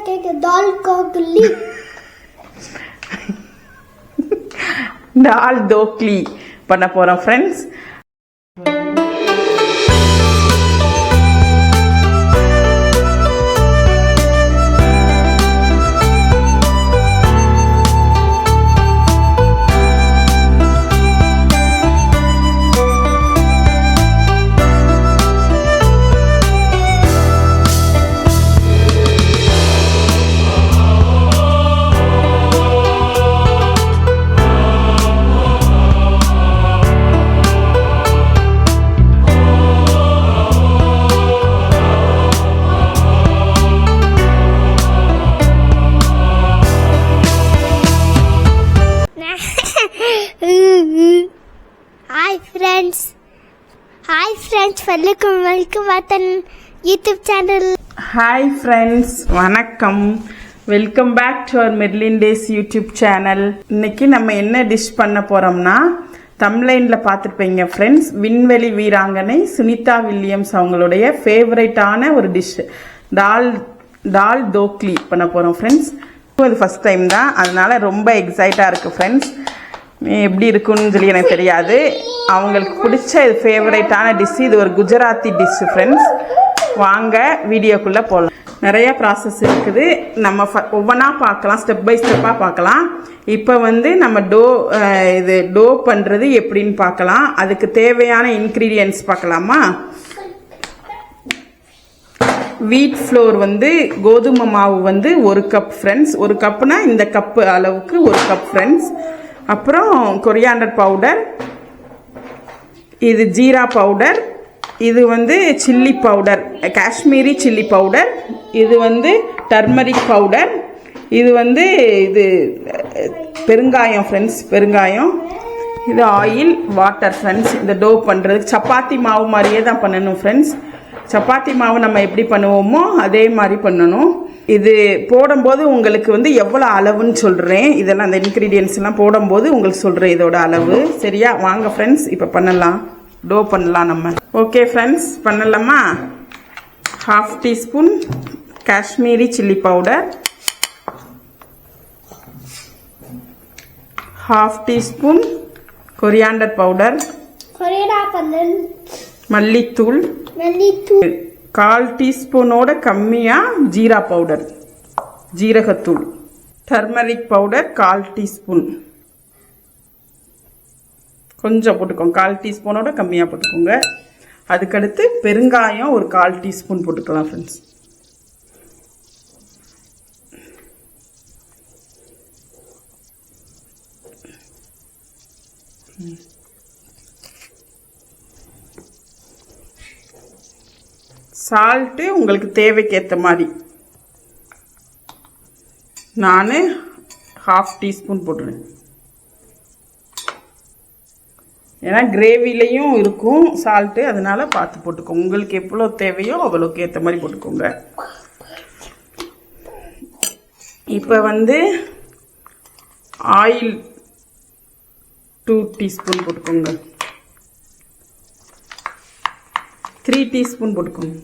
दाल कोकली दाल दोकली பண்ண போறோம் friends welcome Watan YouTube channel hi friends வணக்கம் welcome back to our Merlin days YouTube channel இன்னைக்கு நம்ம என்ன டிஷ் பண்ண போறோம்னா தம்ப்லைன்ல பார்த்திருப்பீங்க फ्रेंड्स விண்வெளி வீராங்கனை சுனிதா வில்லியம்ஸ் அவங்களுடைய ஃபேவரட்டான ஒரு டிஷ் தால் தோக்லி பண்ண போறோம் फ्रेंड्स இது ஃபர்ஸ்ட் டைம் தான் அதனால ரொம்ப எக்ஸைட்டா இருக்கு फ्रेंड्स எப்படி இருக்குன்னு சொல்லி எனக்கு தெரியாது அவங்களுக்கு பிடிச்ச இது ஃபேவரட்டான டிஷ் இது ஒரு குஜராத்தி டிஷ் फ्रेंड्स வாங்க வீடியோக்குள்ள போகலாம் நிறைய ப்ராசஸ் இருக்குது நம்ம ஒவ்வொன்றா பார்க்கலாம் ஸ்டெப் பை ஸ்டெப்பாக பார்க்கலாம் இப்போ வந்து நம்ம டோ பண்ணுறது எப்படின்னு பார்க்கலாம் அதுக்கு தேவையான இன்க்ரீடியன்ட்ஸ் பார்க்கலாமா வீட் ஃப்ளோர் வந்து கோதுமை மாவு வந்து 1 கப் ஃப்ரெண்ட்ஸ் 1 கப்னா இந்த கப்பு அளவுக்கு 1 கப் ஃப்ரெண்ட்ஸ் அப்புறம் கொரியாண்டர் பவுடர் இது ஜீரா பவுடர் இது வந்து chilli powder Kashmiri chilli powder இது வந்து டர்மரிக் பவுடர் இது வந்து இது பெருங்காயம் ஃப்ரெண்ட்ஸ் பெருங்காயம் இது ஆயில் வாட்டர் ஃப்ரெண்ட்ஸ் இந்த டோ பண்ணுறதுக்கு சப்பாத்தி மாவு மாதிரியே தான் பண்ணணும் ஃப்ரெண்ட்ஸ் சப்பாத்தி மாவு நம்ம எப்படி பண்ணுவோமோ அதே மாதிரி பண்ணணும் இது போடும்போது உங்களுக்கு வந்து எவ்வளோ அளவுன்னு சொல்கிறேன் இதெல்லாம் அந்த இன்க்ரீடியன்ஸ் எல்லாம் போடும்போது உங்களுக்கு சொல்கிறேன் இதோட அளவு சரியா வாங்க ஃப்ரெண்ட்ஸ் இப்போ பண்ணலாம் டோ பண்ணலாம் நம்ம ஓகே ஃப்ரெண்ட்ஸ் பண்ணலாமா 1/2 teaspoon Kashmiri chilli powder 1/2 teaspoon coriander powder மல்லித்தூள் 1/4 டீஸ்பூனோட கம்மியா ஜீரா பவுடர் ஜீரகத்தூள் டர்மரிக் பவுடர் 1/4 டீஸ்பூன் கொஞ்சம் போட்டுக்கோங்க 1/4 டீஸ்பூனோட கம்மியா போட்டுக்கோங்க அதுக்கடுத்து பெருங்காயம் ஒரு 1/4 டீஸ்பூன் போட்டுக்கலாம் ஃப்ரெண்ட்ஸ் சால்ட்டு உங்களுக்கு தேவைக்கேற்ற மாதிரி நான் 1/2 டீஸ்பூன் போட்டுறேன் ஏன்னா கிரேவிலையும் இருக்கும் சால்ட்டு அதனால பார்த்து போட்டுக்கோங்க உங்களுக்கு எவ்வளோ தேவையோ அவ்வளோக்கு ஏற்ற மாதிரி போட்டுக்கோங்க இப்போ வந்து ஆயில் 2 டீஸ்பூன் போட்டுக்கோங்க 3 டீஸ்பூன் போட்டுக்கோங்க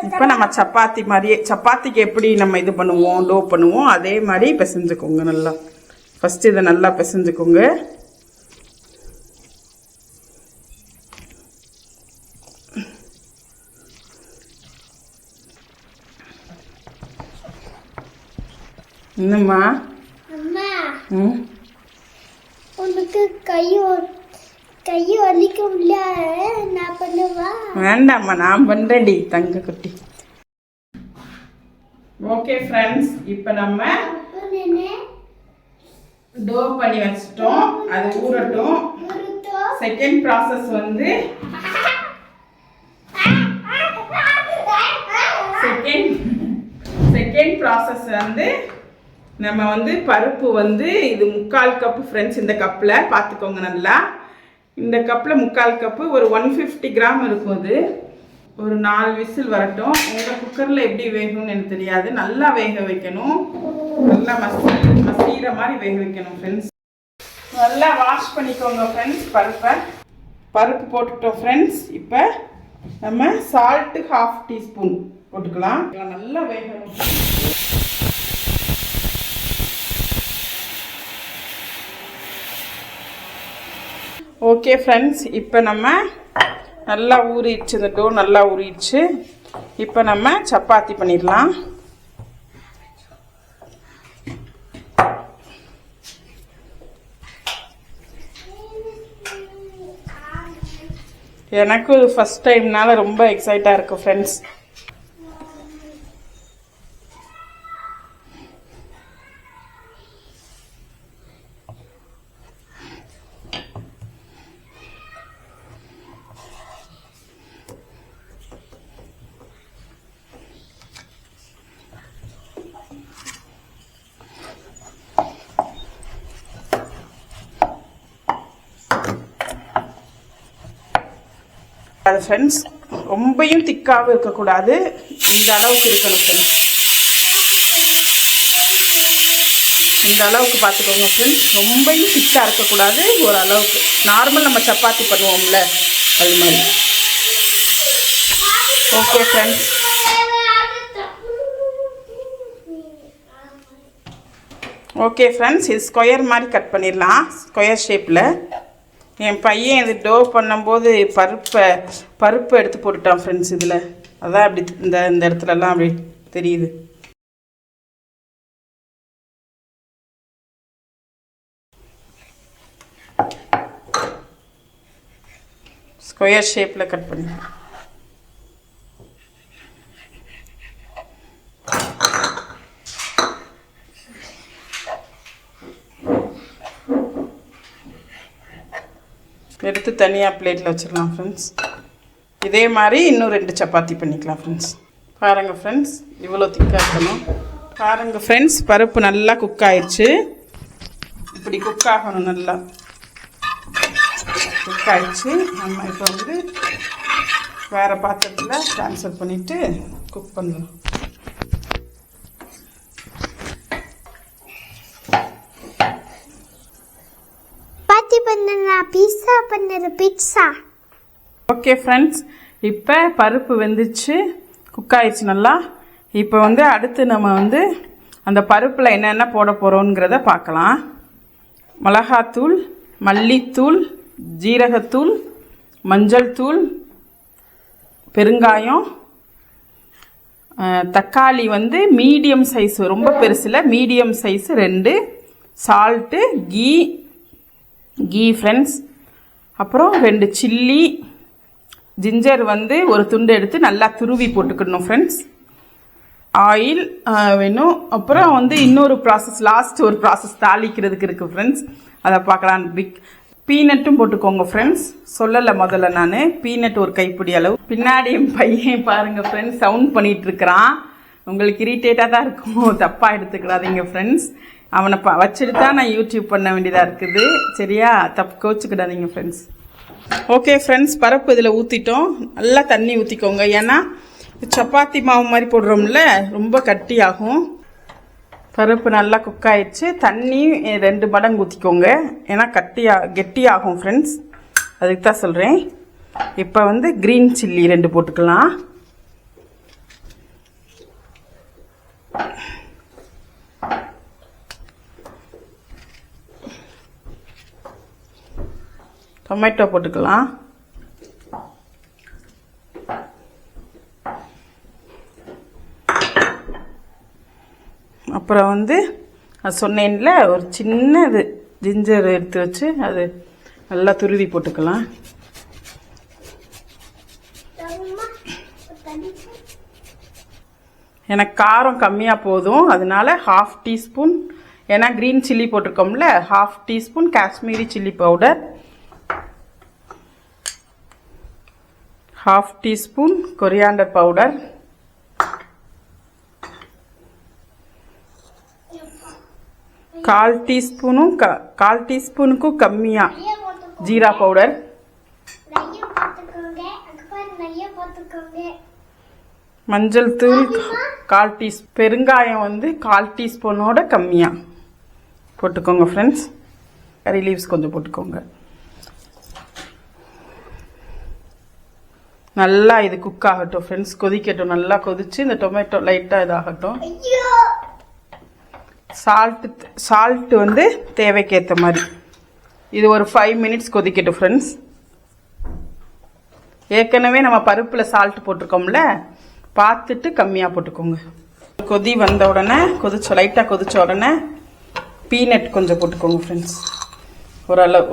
இப்போ நம்ம சப்பாத்தி மாதிரியே சப்பாத்திக்கு எப்படி நம்ம இது பண்ணுவோம் டோ பண்ணுவோம் அதே மாதிரி பிசைஞ்சுக்கோங்க நல்லா ஃபர்ஸ்ட் இதை நல்லா பிசைஞ்சுக்கோங்க என்னம்மா உனக்கு கை வலிக்க முடியல நான் பண்ணுவா வேண்டாம்மா நான் பண்றேன்டி தங்க குட்டி ஓகே ஃப்ரெண்ட்ஸ் இப்போ நம்ம டோ பண்ணி வச்சிட்டோம் அது ஊறட்டும் செகண்ட் ப்ராசஸ் வந்து செகண்ட் ப்ராசஸ் வந்து நம்ம வந்து பருப்பு வந்து இது 3/4 கப்பு ஃப்ரெண்ட்ஸ் இந்த கப்பில் பார்த்துக்கோங்க நல்லா இந்த கப்பில் 3/4 கப்பு ஒரு 150 கிராம் இருக்கும் அது ஒரு 4 விசில் வரட்டும் உங்கள் குக்கரில் எப்படி வேகணும்னு எனக்கு தெரியாது நல்லா வேக வைக்கணும் நல்லா மசீர மாதிரி வேக வைக்கணும் ஃப்ரெண்ட்ஸ் நல்லா வாஷ் பண்ணிக்கோங்க ஃப்ரெண்ட்ஸ் பருப்பு போட்டுட்டோம் ஃப்ரெண்ட்ஸ் இப்போ நம்ம சால்ட்டு 1/2 டீஸ்பூன் போட்டுக்கலாம். நல்லா வேகணும். ஓகே ஃப்ரெண்ட்ஸ், இப்போ நம்ம நல்லா ஊறிடுச்சு, இந்த டோ நல்லா ஊறிடுச்சு. இப்போ நம்ம சப்பாத்தி பண்ணிடலாம். எனக்கு ஃபர்ஸ்ட் டைம்னால ரொம்ப எக்ஸைட்டாக இருக்கும் ஃப்ரெண்ட்ஸ். அது ஃப்ரெண்ட்ஸ் ரொம்பையும் திக்காகவும் இருக்கக்கூடாது, இந்த அளவுக்கு இருக்கணும் ஃப்ரெண்ட்ஸ். இந்த அளவுக்கு பார்த்துக்கோங்க ஃப்ரெண்ட்ஸ். ரொம்பையும் திக்காக இருக்கக்கூடாது, ஒரு அளவுக்கு நார்மல் நம்ம சப்பாத்தி பண்ணுவோம்ல அது மாதிரி. ஓகே ஃப்ரெண்ட்ஸ், ஓகே ஃப்ரெண்ட்ஸ், இது ஸ்கொயர் மாதிரி கட் பண்ணிடலாம், ஸ்கொயர் ஷேப்பில். என் பையன் இது டோ பண்ணும்போது பருப்பை எடுத்து போட்டுட்டான் ஃப்ரெண்ட்ஸ் இதில். அதான் அப்படி இந்த இடத்துலலாம் அப்படி தெரியுது. ஸ்கொயர் ஷேப்பில் கட் பண்ணி எடுத்து தனியாக பிளேட்டில் வச்சிடலாம் ஃப்ரெண்ட்ஸ். இதே மாதிரி இன்னும் 2 சப்பாத்தி பண்ணிக்கலாம் ஃப்ரெண்ட்ஸ். பாருங்கள் ஃப்ரெண்ட்ஸ், இவ்வளோ திக்காக இருக்கணும். பாருங்கள் ஃப்ரெண்ட்ஸ், பருப்பு நல்லா குக் ஆயிடுச்சு. இப்படி குக் ஆகணும், நல்லா குக் ஆயிடுச்சு. நம்ம இப்போ வந்து வேறு பாத்திரத்தில் ட்ரான்ஸ்ஃபர் பண்ணிவிட்டு குக் பண்ணலாம். பிட்சா. ஓகே ஃப்ரெண்ட்ஸ், இப்போ பருப்பு வெந்துச்சு, குக் ஆயிடுச்சு நல்லா. இப்போ வந்து அடுத்து நம்ம வந்து அந்த பருப்பில் என்னென்ன போட போகிறோங்கிறத பார்க்கலாம். மிளகாத்தூள், மல்லித்தூள், ஜீரகத்தூள், மஞ்சள் தூள், பெருங்காயம், தக்காளி வந்து மீடியம் சைஸ், ரொம்ப பெருசில் medium size 2, salt, ghee friends, அப்புறம் 2 சில்லி, ஜிஞ்சர் வந்து ஒரு துண்டு எடுத்து நல்லா துருவி போட்டுக்கணும் ஃப்ரெண்ட்ஸ். ஆயில் வேணும். அப்புறம் வந்து இன்னொரு ப்ராசஸ், லாஸ்ட் ஒரு ப்ராசஸ் தாளிக்கிறதுக்கு இருக்குது ஃப்ரெண்ட்ஸ், அதை பார்க்கலாம். பீனட்டும் போட்டுக்கோங்க ஃப்ரெண்ட்ஸ். சொல்லலை முதல்ல நான், பீனட் ஒரு கைப்பிடி அளவு. பின்னாடி என் பையன் பாருங்கள் ஃப்ரெண்ட்ஸ், சவுண்ட் பண்ணிகிட்டு இருக்கிறான். உங்களுக்கு இரிட்டேட்டாக தான் இருக்கும், தப்பாக எடுத்துக்கிடாதீங்க ஃப்ரெண்ட்ஸ். அவனை வச்சுட்டு தான் நான் யூடியூப் பண்ண வேண்டியதாக இருக்குது, சரியா? கோச்சுக்கிடாதீங்க ஃப்ரெண்ட்ஸ். ஓகே ஃப்ரெண்ட்ஸ், பருப்பு இதில் ஊற்றிட்டோம். நல்லா தண்ணி ஊற்றிக்கோங்க, ஏன்னா சப்பாத்தி மாவு மாதிரி போடுறோம்ல, ரொம்ப கட்டி ஆகும். பருப்பு நல்லா குக் ஆயிடுச்சு. தண்ணி 2 மடங்கு ஊற்றிக்கோங்க, ஏன்னா கெட்டி ஆகும் ஃப்ரெண்ட்ஸ், அதுக்கு தான் சொல்கிறேன். இப்போ வந்து க்ரீன் சில்லி 2 போட்டுக்கலாம். டொமேட்டோ போட்டுக்கலாம். அப்புறம் வந்து சொன்னேன்ல, ஒரு சின்னது ஜிஞ்சர் எடுத்து வச்சு அது நல்லா துருவி போட்டுக்கலாம். எனக்கு காரம் கம்மியாக போதும், அதனால 1/2 டீஸ்பூன், ஏன்னா க்ரீன் சில்லி போட்டிருக்கோம்ல, 1/2 teaspoon Kashmiri chilli powder, 1/2 teaspoon coriander powder, 1/4 டீஸ்பூனுக்கும் கம்மியாக ஜீரா பவுடர், மஞ்சள் தூள் 1/4 டீஸ்பூன், பெருங்காயம் வந்து 1/4 டீஸ்பூனோட கம்மியாக போட்டுக்கோங்க ஃப்ரெண்ட்ஸ். கறி லீவ்ஸ் கொஞ்சம் போட்டுக்கோங்க. நல்லா இது குக் ஆகட்டும் ஃப்ரெண்ட்ஸ், கொதிக்கட்டும். நல்லா கொதிச்சு இந்த டொமேட்டோ லைட்டாக இதாகட்டும். சால்ட்டு வந்து தேவைக்கேற்ற மாதிரி இது ஒரு 5 மினிட்ஸ் கொதிக்கட்டும் ஃப்ரெண்ட்ஸ். ஏற்கனவே நம்ம பருப்பில் சால்ட் போட்டிருக்கோம்ல, பார்த்துட்டு கம்மியாக போட்டுக்கோங்க. கொதி வந்த உடனே லைட்டாக கொதிச்ச உடனே பீனட் கொஞ்சம் போட்டுக்கோங்க ஃப்ரெண்ட்ஸ்.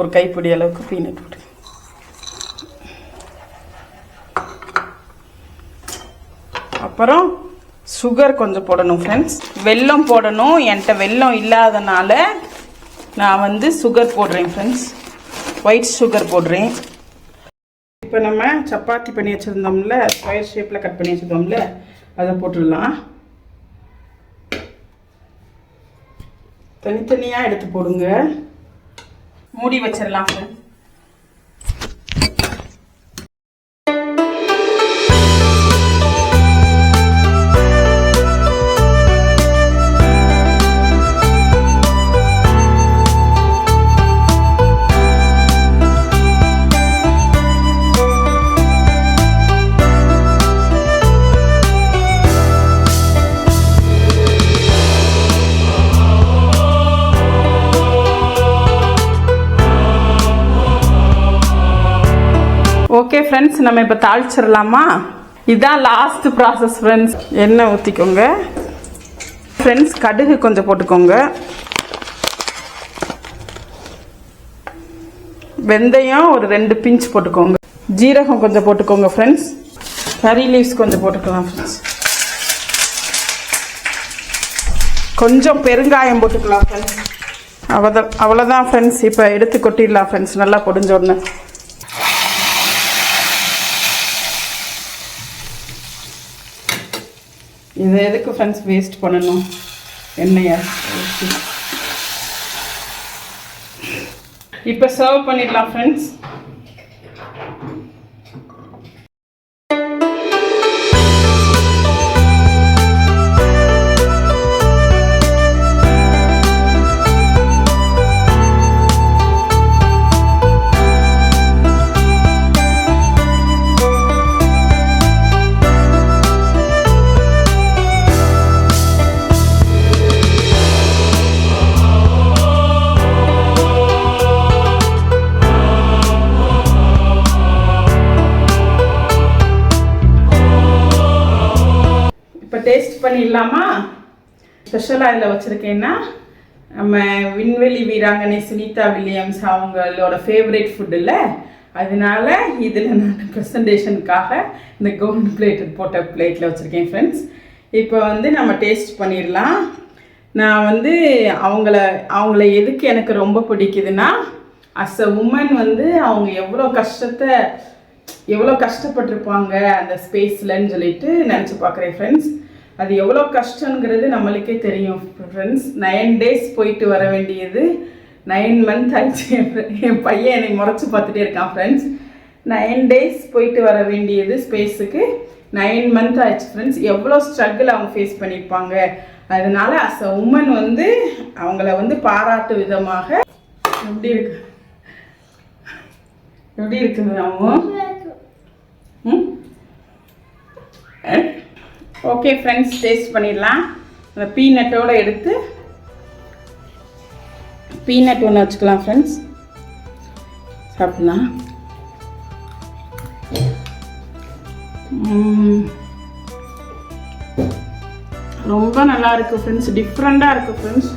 ஒரு கைப்பிடி அளவுக்கு பீனட் போட்டு. அப்புறம் சுகர் கொஞ்சம் போடணும் ஃப்ரெண்ட்ஸ். வெல்லம் போடணும். என்கிட்ட வெல்லம் இல்லாதனால நான் வந்து சுகர் போடுறேன் ஃப்ரெண்ட்ஸ். ஒயிட் சுகர் போடுறேன். இப்போ நம்ம சப்பாத்தி பண்ணி வச்சுருந்தோம்ல, ஸ்கொயர் ஷேப்பில் கட் பண்ணி வச்சுருந்தோம்ல, அதை போட்டுடலாம். தனித்தனியாக எடுத்து போடுங்க. மூடி வச்சிடலாம் ஃப்ரெண்ட்ஸ். ஓகே ஃப்ரெண்ட்ஸ், நம்ம இப்போ தாளிச்சிடலாமா? இதுதான் லாஸ்ட் ப்ராசஸ் ஃப்ரெண்ட்ஸ். எண்ணெய் ஊற்றிக்கோங்க ஃப்ரெண்ட்ஸ். கடுகு கொஞ்சம் போட்டுக்கோங்க. வெந்தயம் ஒரு 2 பிஞ்ச் போட்டுக்கோங்க. ஜீரகம் கொஞ்சம் போட்டுக்கோங்க ஃப்ரெண்ட்ஸ். கறி லீவ்ஸ் கொஞ்சம் போட்டுக்கலாம் ஃப்ரெண்ட்ஸ். கொஞ்சம் பெருங்காயம் போட்டுக்கலாம் ஃப்ரெண்ட்ஸ். அவ்வளோதான் ஃப்ரெண்ட்ஸ். இப்போ எடுத்து கொட்டிடலாம் ஃப்ரெண்ட்ஸ். நல்லா பொடிஞ்ச உடனே இதை எதுக்கு ஃப்ரெண்ட்ஸ் வேஸ்ட் பண்ணணும் எண்ணெயை? இப்போ சர்வ் பண்ணிடலாம் ஃப்ரெண்ட்ஸ். டேஸ்ட் பண்ணிடலாமா? ஸ்பெஷலாக இதில் வச்சுருக்கேன்னா நம்ம விண்வெளி வீராங்கனை சுனிதா வில்லியம்ஸ் அவங்களோட ஃபேவரேட் ஃபுட் இல்லை, அதனால இதில் நான் ப்ரெசன்டேஷனுக்காக இந்த கோல்டு பிளேட்டட் போட்ட பிளேட்டில் வச்சுருக்கேன் ஃப்ரெண்ட்ஸ். இப்போ வந்து நம்ம டேஸ்ட் பண்ணிடலாம். நான் வந்து அவங்கள எதுக்கு எனக்கு ரொம்ப பிடிக்குதுன்னா, அஸ் அ உமன் வந்து அவங்க எவ்வளோ கஷ்டப்பட்டிருப்பாங்க அந்த ஸ்பேஸ்லன்னு சொல்லிட்டு நினச்சி பார்க்குறேன் ஃப்ரெண்ட்ஸ். அது எவ்வளோ கஷ்டங்கிறது நம்மளுக்கே தெரியும் ஃப்ரெண்ட்ஸ். 9 days போயிட்டு வர வேண்டியது 9 months ஆயிடுச்சு. என் பையன் என்னை முறைச்சி பார்த்துட்டே இருக்கான் ஃப்ரெண்ட்ஸ். 9 days போயிட்டு வர வேண்டியது ஸ்பேஸுக்கு 9 months ஆயிடுச்சு ஃப்ரெண்ட்ஸ். எவ்வளோ ஸ்ட்ரகிள் அவங்க ஃபேஸ் பண்ணியிருப்பாங்க. அதனால அஸ் அ உமன் வந்து அவங்கள வந்து பாராட்டு விதமாக எப்படி இருக்குது அவங்க. ஓகே ஃப்ரெண்ட்ஸ், டேஸ்ட் பண்ணிடலாம். அந்த பீனட்டோடு எடுத்து பீனட் ஒன்று வச்சுக்கலாம் ஃப்ரெண்ட்ஸ். சாப்பிடலாம். ரொம்ப நல்லா இருக்குது ஃப்ரெண்ட்ஸ். டிஃப்ரெண்ட்டாக இருக்குது ஃப்ரெண்ட்ஸ்.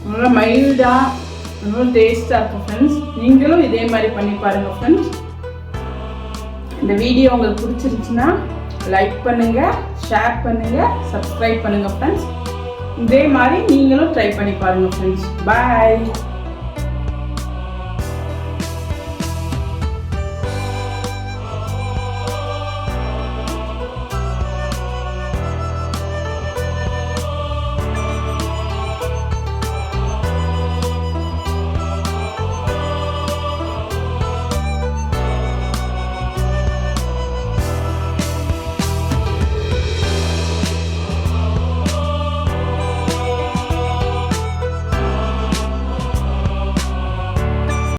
நல்லா மைல்டாக ரொம்ப டேஸ்ட்டாக இருக்குது ஃப்ரெண்ட்ஸ். நீங்களும் இதே மாதிரி பண்ணி பாருங்கள் ஃப்ரெண்ட்ஸ். இந்த வீடியோ உங்களுக்கு பிடிச்சிருந்துச்சுன்னா லைக் பண்ணுங்கள், ஷேர் பண்ணுங்கள், சப்ஸ்கிரைப் பண்ணுங்கள் ஃப்ரெண்ட்ஸ். இதே மாதிரி நீங்களும் ட்ரை பண்ணி பாருங்கள் ஃப்ரெண்ட்ஸ். பாய்.